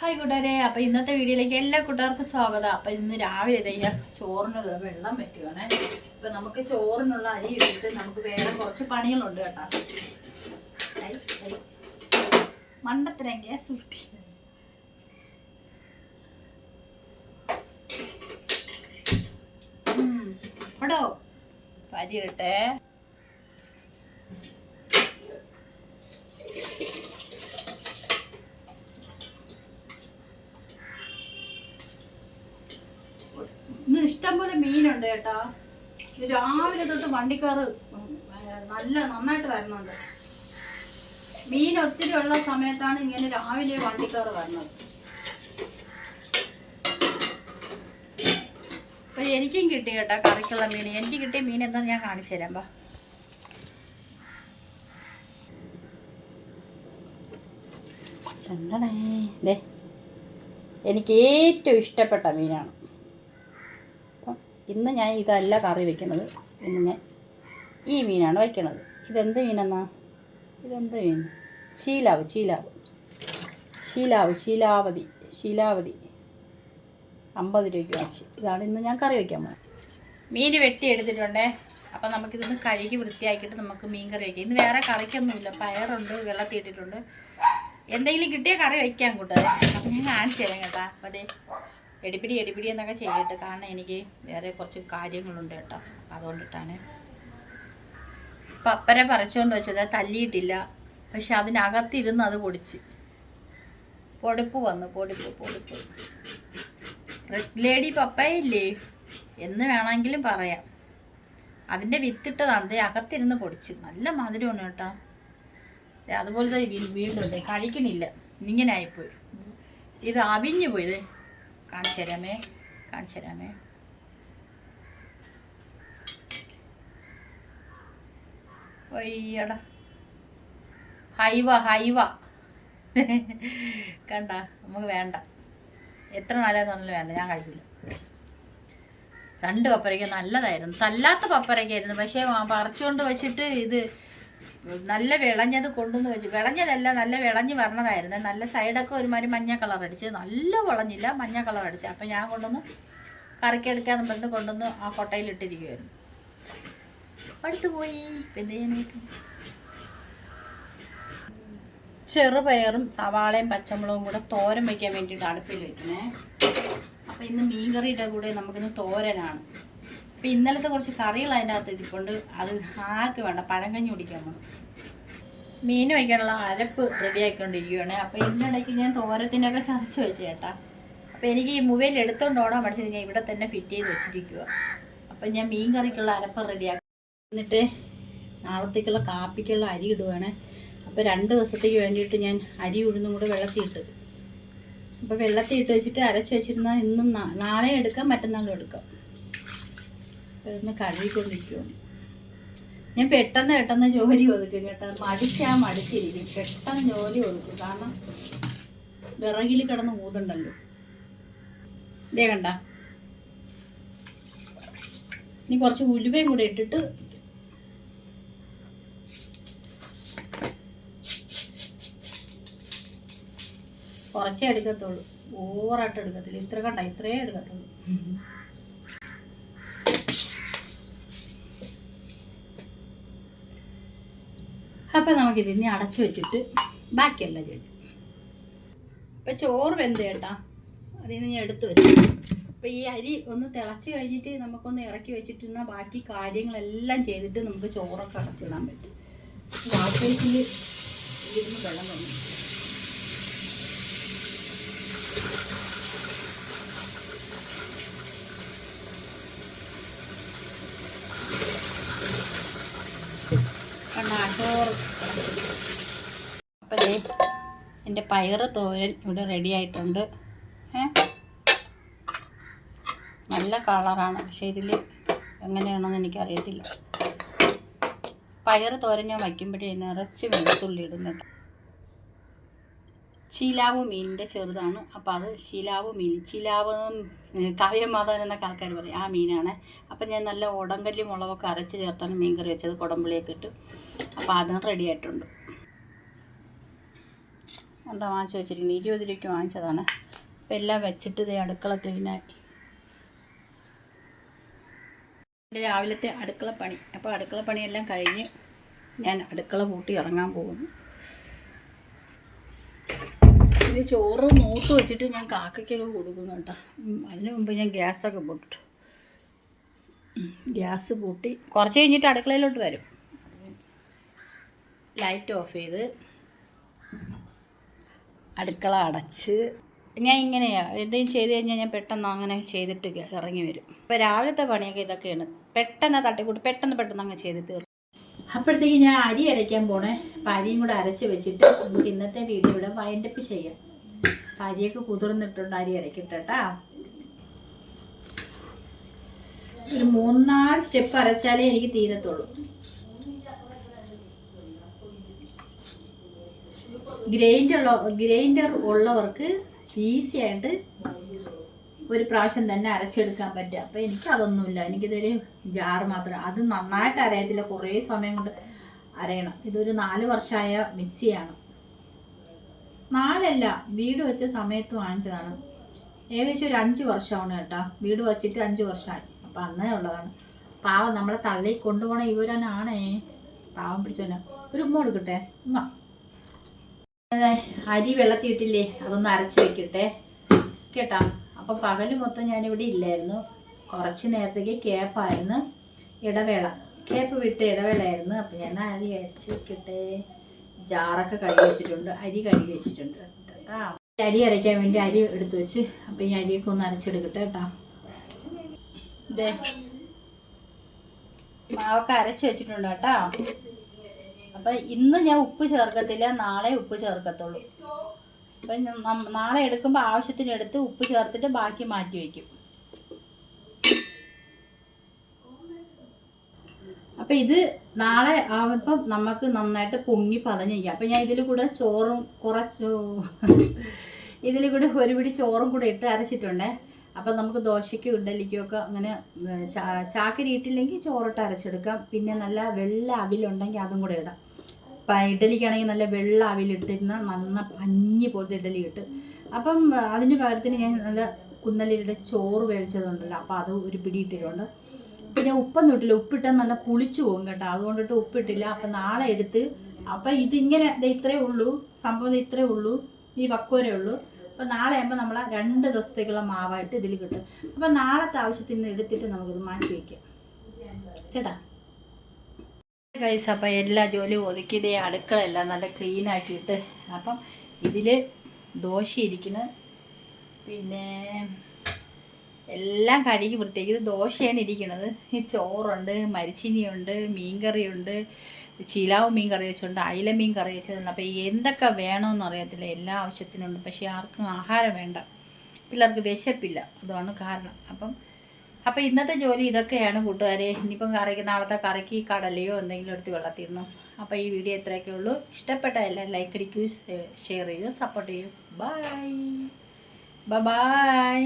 Hi കൂട്ടുകാരെ, അപ്പോൾ ഇന്നത്തെ വീഡിയോയിലേക്ക് എല്ലാ കൂട്ടുകാർക്കും സ്വാഗതം. അപ്പോൾ ഇന്ന് രാവിലെ ഇതാ ചോറിനുള്ള വെള്ളം വെക്കുകയാണേ. അപ്പോൾ നമുക്ക് ചോറിനുള്ള അരി ഇട്ടിട്ട് നമുക്ക് വേറെ കുറച്ച് പണികളുണ്ട് കേട്ടോ. മണ്ടത്തരം ഗ്യാസ് കൂട്ടി ഇവിടോ അരി ഇട്ടെ. ഇന്ന് ഇഷ്ടംപോലെ മീനുണ്ട് കേട്ടാ. രാവിലെ തൊട്ട് വണ്ടിക്കാറ് നന്നായിട്ട് വരുന്നുണ്ട്. മീൻ ഒത്തിരി ഉള്ള സമയത്താണ് ഇങ്ങനെ രാവിലെ വണ്ടിക്കാറ് വരുന്നത്. അപ്പൊ എനിക്കും കിട്ടി കേട്ടാ കറിക്കുള്ള മീൻ. എനിക്ക് കിട്ടിയ മീൻ എന്താന്ന് ഞാൻ കാണിച്ചു തരാം. ദേ എനിക്ക് ഏറ്റവും ഇഷ്ടപ്പെട്ട മീനാണ്. അപ്പം ഇന്ന് ഞാൻ ഇതല്ല കറി വെക്കുന്നത്. ഇന്ന് ഞാൻ ഈ മീനാണ് വയ്ക്കണത്. ഇതെന്ത് മീനെന്നാ? ഇതെന്ത് മീൻ? ശീലാവതി 50 രൂപയ്ക്ക് വാങ്ങിച്ചു. ഇതാണ് ഇന്ന് ഞാൻ കറി വയ്ക്കാൻ പോകുന്നത്. മീൻ വെട്ടി എടുത്തിട്ടുണ്ടേ. അപ്പം നമുക്കിതൊന്ന് കഴുകി വൃത്തിയാക്കിയിട്ട് നമുക്ക് മീൻ കറി വയ്ക്കാം. ഇന്ന് വേറെ കറിക്കൊന്നുമില്ല. പയറുണ്ട്, വെള്ളത്തിയിട്ടിട്ടുണ്ട്. എന്തെങ്കിലും കിട്ടിയ കറി വയ്ക്കാൻ കൂട്ടാതെ. അപ്പം ഞാൻ കാണിച്ചു തരാം കേട്ടോ. അപ്പോൾ അതേ എടിപ്പിടി എന്നൊക്കെ ചെയ്യട്ടെ. കാരണം എനിക്ക് വേറെ കുറച്ച് കാര്യങ്ങളുണ്ട് കേട്ടോ. അതുകൊണ്ടിട്ടാണ് പപ്പര പറിച്ചുകൊണ്ട് വെച്ചത്. തല്ലിയിട്ടില്ല, പക്ഷെ അതിനകത്തിരുന്ന് അത് പൊടിച്ച് പൊടിപ്പ് വന്നു. പൊടിപ്പ് റെഡ് ലേഡി പപ്പയില്ലേ എന്ന് വേണമെങ്കിലും പറയാം. അതിൻ്റെ വിത്തിട്ടതാണ്. അകത്തിരുന്ന് പൊടിച്ച് നല്ല മധുരമാണ് കേട്ടോ. അതുപോലത്തെ വീണ്ടുണ്ട്, കഴിക്കണില്ല. ഇങ്ങനെ ആയിപ്പോയി. ഇത് അവിഞ്ഞു പോയത്. കാണിച്ചു തരാമേ. ഒയ്യടാ, ഹൈവ കണ്ട. നമുക്ക് വേണ്ട. എത്ര നല്ലതെന്ന് പറഞ്ഞാലും വേണ്ട. ഞാൻ കഴിക്കില്ല. 2 പപ്പരയ്ക്ക നല്ലതായിരുന്നു. തല്ലാത്ത പപ്പരയ്ക്കായിരുന്നു. പക്ഷേ പറിച്ചുകൊണ്ട് വെച്ചിട്ട് ഇത് നല്ല വിളഞ്ഞത് കൊണ്ടുവന്ന് വെച്ചു. വിളഞ്ഞതല്ല, നല്ല വിളഞ്ഞ് വരണതായിരുന്നു. നല്ല സൈഡൊക്കെ ഒരുമാതിരി മഞ്ഞ കളർ അടിച്ച്. നല്ല വിളഞ്ഞില്ല, മഞ്ഞ കളർ അടിച്ച്. അപ്പം ഞാൻ കൊണ്ടുവന്ന് കറിക്കെടുക്കാന്ന് പറഞ്ഞിട്ട് കൊണ്ടുവന്ന് ആ കൊട്ടയിലിട്ടിരിക്കുമായിരുന്നു. അടുത്ത് പോയി. ഇപ്പം എന്ത് ചെയ്യാനായിട്ട്? ചെറുപയറും സവാളയും പച്ചമുളകും കൂടെ തോരൻ വയ്ക്കാൻ വേണ്ടിയിട്ട് അടുപ്പിൽ വെക്കണേ. അപ്പം ഇന്ന് മീൻകറിയുടെ കൂടെ നമുക്കിന്ന് തോരനാണ്. അപ്പം ഇന്നലത്തെ കുറച്ച് കറികൾ അതിൻ്റെ അകത്ത് ഇരിപ്പുണ്ട്. അത് ആർക്ക് വേണ്ട. പഴങ്കഞ്ഞി കുടിക്കാൻ വേണം. മീൻ വയ്ക്കാനുള്ള അരപ്പ് റെഡി ആയിക്കൊണ്ടിരിക്കുകയാണ്. അപ്പോൾ ഇതിനിടയ്ക്ക് ഞാൻ തോരത്തിനൊക്കെ ചതച്ച് വെച്ച് കേട്ടാ. അപ്പോൾ എനിക്ക് ഈ മൊബൈൽ എടുത്തുകൊണ്ട് ഓടാൻ പഠിച്ചിട്ട് ഞാൻ ഇവിടെ തന്നെ ഫിറ്റ് ചെയ്ത് വെച്ചിരിക്കുക. അപ്പം ഞാൻ മീൻ കറിക്കുള്ള അരപ്പ് റെഡിയാക്കി എന്നിട്ട് നാളത്തേക്കുള്ള കാപ്പിക്കുള്ള അരി ഇടുവാണ്. അപ്പോൾ 2 ദിവസത്തേക്ക് വേണ്ടിയിട്ട് ഞാൻ അരി ഉഴുന്നും കൂടെ വെള്ളത്തിയിട്ട്. അപ്പോൾ വെള്ളത്തിയിട്ട് വെച്ചിട്ട് അരച്ച് വെച്ചിരുന്നാൽ ഇന്നും നാളെ എടുക്കാം, മറ്റന്നാളും എടുക്കാം. അപ്പോൾ ഇതൊന്ന് കഴുകിക്കൊണ്ടിരിക്കുകയാണ്. ഞാൻ പെട്ടെന്ന് ജോലി ഒതുക്കും കേട്ടോ. മടിച്ചിരിക്കും. പെട്ടെന്ന് ജോലി ഒതുക്കും. കാരണം വിറകിൽ കിടന്ന് ഊതുണ്ടല്ലോ. ഇതേ കണ്ട. ഇനി കുറച്ച് ഉലുവയും കൂടെ ഇട്ടിട്ട് കുറച്ചേ എടുക്കത്തുള്ളൂ. ഓവറായിട്ട് എടുക്കത്തില്ല. ഇത്രയേ എടുക്കത്തുള്ളൂ. അപ്പം നമുക്കിത് ഇനി അടച്ചു വെച്ചിട്ട് ബാക്കിയെല്ലാം ചെയ്യും. അപ്പം ചോറ് വെന്ത് കേട്ടാ. അതിൽ നിന്ന് ഞാൻ എടുത്ത് വെച്ചു. അപ്പം ഈ അരി ഒന്ന് തിളച്ച് കഴിഞ്ഞിട്ട് നമുക്കൊന്ന് ഇറക്കി വെച്ചിട്ടിരുന്നാൽ ബാക്കി കാര്യങ്ങളെല്ലാം ചെയ്തിട്ട് നമുക്ക് ചോറൊക്കെ അടച്ചിടാൻ പറ്റും. വാട്ടേജിൽ ഇരുന്ന് വെള്ളം വന്നു. ചോറ്. അപ്പം എൻ്റെ പയറ് തോരൻ ഇവിടെ റെഡി ആയിട്ടുണ്ട്. നല്ല കളറാണ്, പക്ഷേ ഇതിൽ എങ്ങനെയാണെന്ന് എനിക്കറിയത്തില്ല. പയറ് തോരൻ ഞാൻ വയ്ക്കുമ്പോഴേ നിറച്ച് വെളുത്തുള്ളി ഇടുന്നുണ്ട്. ശീലാവ് മീനിൻ്റെ ചെറുതാണ്. അപ്പോൾ അത് ശീലാവ് കാവ്യമാധവൻ എന്നൊക്കെ ആൾക്കാർ പറയും. ആ മീനാണ്. അപ്പം ഞാൻ നല്ല ഉടങ്കല്ലി മുളകൊക്കെ അരച്ച് ചേർത്താണ് മീൻ കറി വെച്ചത്. കുടംപുളിയൊക്കെ ഇട്ട്. അപ്പോൾ അതും റെഡി ആയിട്ടുണ്ട്. അവിടെ വാങ്ങിച്ച് വെച്ചിട്ടുണ്ട്. 20 രൂപയ്ക്ക് വാങ്ങിച്ചതാണ്. അപ്പോൾ എല്ലാം വെച്ചിട്ട് ഇതേ അടുക്കള ക്ലീനായി. എൻ്റെ രാവിലത്തെ അടുക്കള പണി. അപ്പോൾ അടുക്കള പണിയെല്ലാം കഴിഞ്ഞ് ഞാൻ അടുക്കള പൂട്ടി ഇറങ്ങാൻ പോകുന്നു. ഇത് ചോറ് മൂത്ത് വെച്ചിട്ട് ഞാൻ കാക്കയ്ക്കൊക്കെ കൊടുക്കുന്നു കേട്ടോ. അതിന് മുമ്പ് ഞാൻ ഗ്യാസൊക്കെ പൊട്ടിട്ടു. ഗ്യാസ് പൂട്ടി കുറച്ച് കഴിഞ്ഞിട്ട് അടുക്കളയിലോട്ട് വരും. ലൈറ്റ് ഓഫ് ചെയ്ത് അടുക്കള അടച്ച് ഞാൻ ഇങ്ങനെയാണ് എന്തെങ്കിലും ചെയ്ത് കഴിഞ്ഞാൽ ഞാൻ പെട്ടെന്ന് അങ്ങനെ ചെയ്തിട്ട് ഇറങ്ങി വരും. അപ്പോൾ രാവിലത്തെ പണിയൊക്കെ ഇതൊക്കെയാണ്. പെട്ടെന്ന് തട്ടിക്കൂട്ട് പെട്ടെന്ന് അങ്ങ് ചെയ്ത് തീർക്കും. അപ്പോഴത്തേക്ക് ഞാൻ അരി അരയ്ക്കാൻ പോണേ. അപ്പം അരിയും കൂടെ അരച്ച് വെച്ചിട്ട് നമുക്ക് ഇന്നത്തെ വീഡിയോ ഇവിടെ വൈൻഡപ്പ് ചെയ്യാം. അപ്പം അരിയൊക്കെ കുതിർന്നിട്ടുണ്ട്. അരി അരയ്ക്കട്ടെട്ടാ. ഒരു 3-4 സ്റ്റെപ്പ് അരച്ചാലേ എനിക്ക് തീരത്തുള്ളൂ. ഗ്രൈൻഡർ ഉള്ളവർക്ക് ഈസി ആയിട്ട് ഒരു പ്രാവശ്യം തന്നെ അരച്ചെടുക്കാൻ പറ്റുക. അപ്പോൾ എനിക്കതൊന്നുമില്ല. എനിക്കിതൊരു ജാറ് മാത്രം. അത് നന്നായിട്ട് അരയത്തില്ല. കുറേ സമയം കൊണ്ട് അരയണം. ഇതൊരു 4 വർഷമായ മിക്സിയാണ്. 4 അല്ല, വീട് വെച്ച സമയത്ത് വാങ്ങിച്ചതാണ്. ഏകദേശം ഒരു 5 വർഷമാണ് കേട്ടോ. വീട് വച്ചിട്ട് 5 വർഷമായി. അപ്പം അങ്ങനെ ഉള്ളതാണ്. പാവം നമ്മളെ തള്ളി കൊണ്ടുപോകണ ഇവരനാണേ. പാവം പിടിച്ചവന. ഒരു ഉമ്മ കൊടുക്കട്ടെ. ഉമ്മ. അരി വെള്ളത്തിയിട്ടില്ലേ, അതൊന്ന് അരച്ച് വെക്കട്ടെ കേട്ടോ. അപ്പോൾ പകൽ മൊത്തം ഞാനിവിടെ ഇല്ലായിരുന്നു. കുറച്ച് നേരത്തേക്ക് കേപ്പായിരുന്നു. കേപ്പ് വിട്ട് ഇടവേളയായിരുന്നു. അപ്പോൾ ഞാൻ അരി അരച്ച് വെക്കട്ടെ. ജാറൊക്കെ കഴുകി വെച്ചിട്ടുണ്ട്. അരി കഴുകി വെച്ചിട്ടുണ്ട് കേട്ടോ. അരി അരയ്ക്കാൻ വേണ്ടി അരി എടുത്ത് വെച്ച് അപ്പോൾ ഈ അരിയൊക്കെ ഒന്ന് അരച്ചെടുക്കട്ടെ കേട്ടോ. ഇതേ മാവൊക്കെ അരച്ച് വെച്ചിട്ടുണ്ട് കേട്ടോ. അപ്പം ഇന്ന് ഞാൻ ഉപ്പ് ചേർക്കത്തില്ല, നാളെ ഉപ്പ് ചേർക്കത്തുള്ളൂ. അപ്പം നാളെ എടുക്കുമ്പോൾ ആവശ്യത്തിനെടുത്ത് ഉപ്പ് ചേർത്തിട്ട് ബാക്കി മാറ്റി വയ്ക്കും. അപ്പം ഇത് നാളെ ആവുമ്പം നമുക്ക് നന്നായിട്ട് പൊങ്ങി പതഞ്ഞിരിക്കാം. അപ്പം ഞാൻ ഇതിൽ കൂടെ ഒരു പിടി ചോറും കൂടെ ഇട്ട് അരച്ചിട്ടുണ്ടേ. അപ്പം നമുക്ക് ദോശയ്ക്കും ഇഡ്ഡലിക്കും ഒക്കെ അങ്ങനെ ചാക്കരി ഇട്ടില്ലെങ്കിൽ ചോറിട്ട് അരച്ചെടുക്കാം. പിന്നെ നല്ല വെള്ള അവിലുണ്ടെങ്കിൽ അതും കൂടെ ഇടാം. ഇപ്പം ഇഡ്ഡലിക്കാണെങ്കിൽ നല്ല വെള്ള അവിലിട്ടിരുന്ന നന്ന പഞ്ഞി പോലത്തെ ഇഡ്ഡലി ഇട്ട്. അപ്പം അതിന് പകരത്തിന് ഞാൻ നല്ല കുന്നലിയുടെ ചോറ് വേവിച്ചതുണ്ടല്ലോ, അപ്പോൾ അത് ഒരു പിടി ഇട്ടിട്ടുണ്ട്. പിന്നെ ഉപ്പൊന്നും ഇട്ടില്ല. ഉപ്പിട്ടാൽ നല്ല പുളിച്ചു പോകും കേട്ടോ. അതുകൊണ്ടിട്ട് ഉപ്പിട്ടില്ല. അപ്പം നാളെ എടുത്ത് അപ്പം ഇതിങ്ങനെ ഇത്രയേ ഉള്ളൂ സംഭവം. ഇത്രയേ ഉള്ളൂ, ഈ വക്കോരേ ഉള്ളൂ. അപ്പം നാളെ ആകുമ്പോൾ നമ്മൾ 2 ദിവസത്തേക്കുള്ള മാവായിട്ട് ഇതിൽ കിട്ടും. അപ്പം നാളത്തെ ആവശ്യത്തിന് എടുത്തിട്ട് നമുക്കിത് മാറ്റി വയ്ക്കാം കേട്ടോ ഗൈസ്. അപ്പം എല്ലാ ജോലിയും ഒതുക്കി ഇതേ അടുക്കളയെല്ലാം നല്ല ക്ലീൻ ആക്കിയിട്ട് അപ്പം ഇതിൽ ദോശ ഇരിക്കുന്നു. പിന്നെ എല്ലാം കഴുകി വൃത്തിയാക്കി. ഇത് ദോശയാണ് ഇരിക്കുന്നത്. ഈ ചോറുണ്ട്, മരിച്ചിനിയുണ്ട്, മീൻകറിയുണ്ട്, ചിലാവ് മീൻ കറി വെച്ചുണ്ട്, അയില മീൻ കറി വെച്ചതുണ്ട്. അപ്പോൾ എന്തൊക്കെ വേണമെന്ന് അറിയത്തില്ല. എല്ലാ ആവശ്യത്തിനുണ്ട്. പക്ഷേ ആർക്കും ആഹാരം വേണ്ട. പിള്ളേർക്ക് വിശപ്പില്ല. അതാണ് കാരണം. അപ്പം ഇന്നത്തെ ജോലി ഇതൊക്കെയാണ് കൂട്ടുകാരെ. ഇനിയിപ്പം നാളത്തെ കറിക്ക് കടലയോ എന്തെങ്കിലും എടുത്ത് വെള്ളത്തിരുന്നു. അപ്പോൾ ഈ വീഡിയോ ഇത്രയൊക്കെ ഉള്ളൂ. ഇഷ്ടപ്പെട്ട എല്ലാം ലൈക്ക് അടിക്കൂ, ഷെയർ ചെയ്യൂ, സപ്പോർട്ട് ചെയ്യൂ. ബൈ.